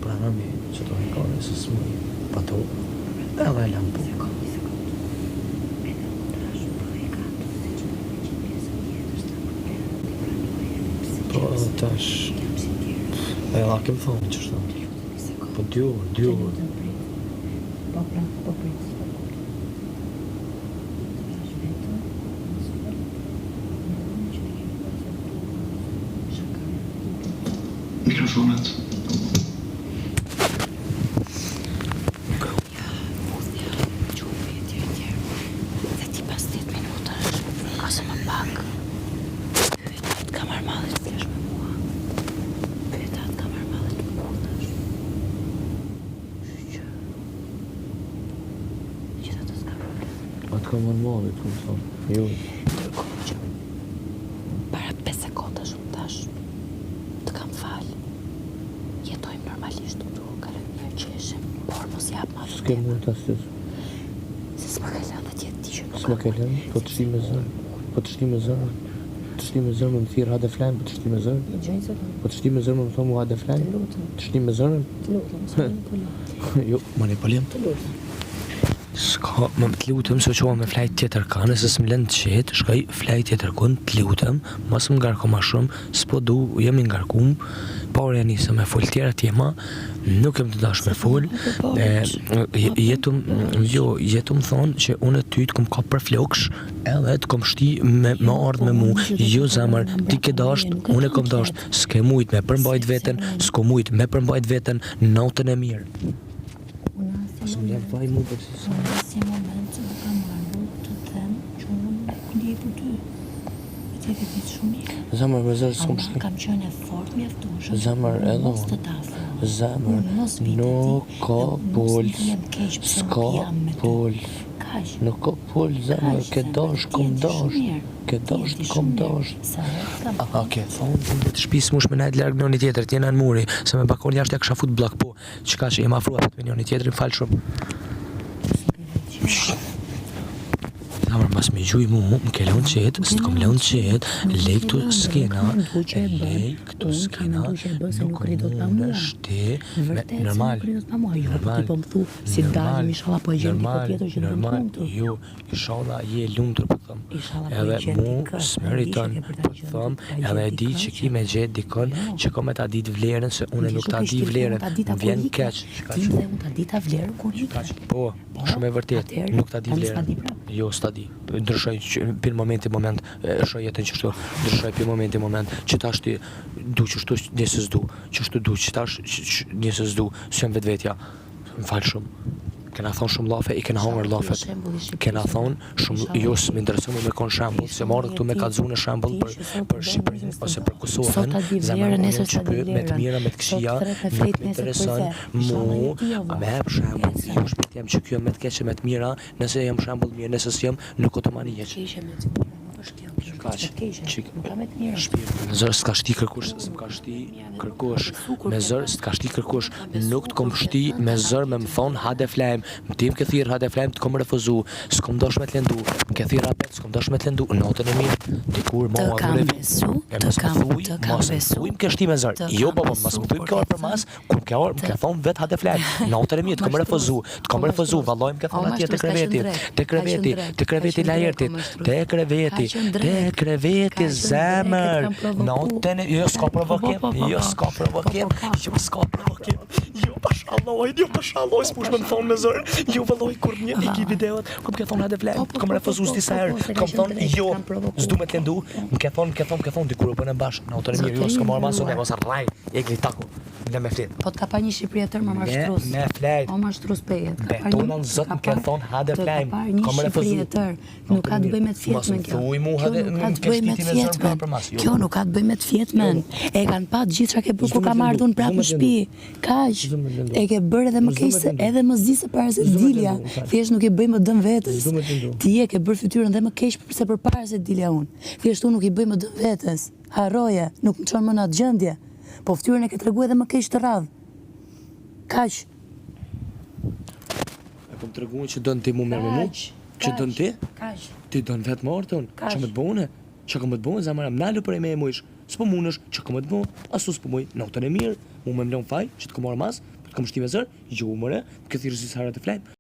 Pranami që të rikone së smuj pato edhe e lampu. Po edhe tash e la kem thonë që shtë. Po 2 orë. Mikrofonet. Dhe ti pas 10 minutash, ose më pak, pyet ka marrë mallet flesh me mua. Pyet atë ka marrë mallet me punash. Që gjitha të s'ka problem. Atë ka marrë mallet, ku më thonë. Jo. Ndërkohë që para 5 sekonda shumë tash, të kam falë. Jetojmë normalisht këtu, ka rënë mirë qeshim, por mos jap ma vërtet. S'ke mund të asjes. Se s'ma ka lënë dhe tjetë ti që nuk S'ma ke lënë, po të shti me zërë. Po të shti me zërë. Të shti me zërë më thirë hade flanë, po të shti me zërë. Po të shti me zërë më thonë mu hade flanë. Të shti me zërën. Jo, më ne pëllim. S'ka, më të lutëm se qoha me flajt tjetër ka, nëse s'më lënë të qetë, shkaj flajt tjetër kënë, të lutëm, mas më ngarko ma shumë, s'po du, jemi ngarkum, por e nisë me full tjera tjema, nuk jem të dash me full, jetum thonë që unë ty të kom ka për floksh, edhe të kom shti me ardhë me mu, jo zemër, ti ke dasht, unë e kom dasht, s'ke mujt me përmbajt veten, s'ko mujt me përmbajt veten, natën e mirë. Së më lefë vaj mu për si sa. Unë si moment që më kam marrë të them që unë ndje për ty. E të ke ditë shumë mirë. Zemër me zërë s'kom shti. Kam qenë e fort mjaftueshëm. Zemër edhe mos të tafë. Zemër nuk ka pull. S'ka pull. Nuk ka pull, zemër, ke dash, kom dash. Ke dash, kom dash. Ke thonë, të shpisë mush me najtë lërgë njëni tjetër, t'jena në muri, se me bakon jashtë e kësha fut blak, po, qëka që jem afruat me njëni tjetër, më falë shumë. Zamër, mas me gjuj mu, më ke leon qetë, së të kom leon qetë, lej këtu skena, nuk mund është ti, normal, jo, ishala je lumtur, po thëmë, edhe mu s'meriton, po thëmë, edhe e di që ki me gjetë dikon, që ko me ta ditë vlerën, se une nuk ta di vlerën, më vjen keq, Ti dhe unë ta di ta vlerën kur i po, shumë e vërtet, nuk ta di vlerën, jo, s'ta di, ndryshoj për moment, shoj jetën që shtu, ndryshoj për moment, që ta shti du që shtu njësës du, që shtu du, që ta njësës du, së jem vetvetja, më falë shumë. Kena thonë shumë lafe, i kena hongër lafet. Kena thonë shumë, jo s'më interesuar me kon shembull, se marrë këtu me kallëzu në shembull për Shqipërinë ose për Kosovën, zemër unë që pyet me të mira, me të këqija, nuk më intereson mu, me hap shembull, jo shpirti jam që kjo me të keqe, me të mira, nëse jam shembull mirë, nëse s'jam, nuk otomani jeq. Me zërë s'ka shti kërkush, s'ka shti kërkush, me zërë s'ka shti kërkush, nuk t'kom shti me zërë me më thonë hade flajm, më tim ke thirë hade flajm t'kom refuzu, s'kom dosh me t'lendu, më ke thirë apet, s'kom dosh me t'lendu, natën e mirë, dikur ma të kam besu, më ke shti me zërë, jo baba, mas më thuj më ke orë për mas, kur më ke thonë vet hade flajm, natën e mirë, t'kom refuzu, valloj më ke thonë atje te kreveti lajertit, te kreveti zemër, natën e, jo s'ka provokim, pashaloj, s'push me më thonë me zërë, jo valloj kur një i ki videot, ku më ke thonë hade flem, t'kom refuzu s'disa herë, t'kom thonë jo, s'du me t'lendu, më ke thonë, dikur u bënë bashkë, natën e mirë, jo s'ka marrë maso, ne mos arraj, e gri taku, në me flet. Po t'ka pa një Shqipëri e tërë më mashtrus. Me flet. O mashtrus pejet. Betonën zot më ke thonë hade flem, kom refuzu. Nuk ka të bëj me të fjetmen kjo. Kjo nuk ka të bëj me të fjetmen. E kanë pa gjithë që ke bërë kur ka marrë dhunë prapë në shtëpi. Kaq. E ke bërë edhe më keq se edhe më zdi se para se dilja. Thjesht nuk e bëj më dëm vetes. Ti e ke bërë fytyrën dhe më keq se përpara se dilja unë. Thjesht unë nuk i bëj më dëm vetes. Harroje, nuk më çon më në atë gjendje. Po fytyrën e ke treguar edhe më keq të radh. Kaq. E kom treguar që don ti më merr me mua? Që don ti? Kaq. Ti don vetë mortën? Që më të bëune? Që kom të bëune, zamara më nalu për e me e mujsh. S'po munësh, që kom të bëune? Asu s'po muj, natën e mirë, Unë më mlon faj, që të kom marrë mas, të kom shtive zër, i që u mëre, këtë thirrësi sa herë të flajm,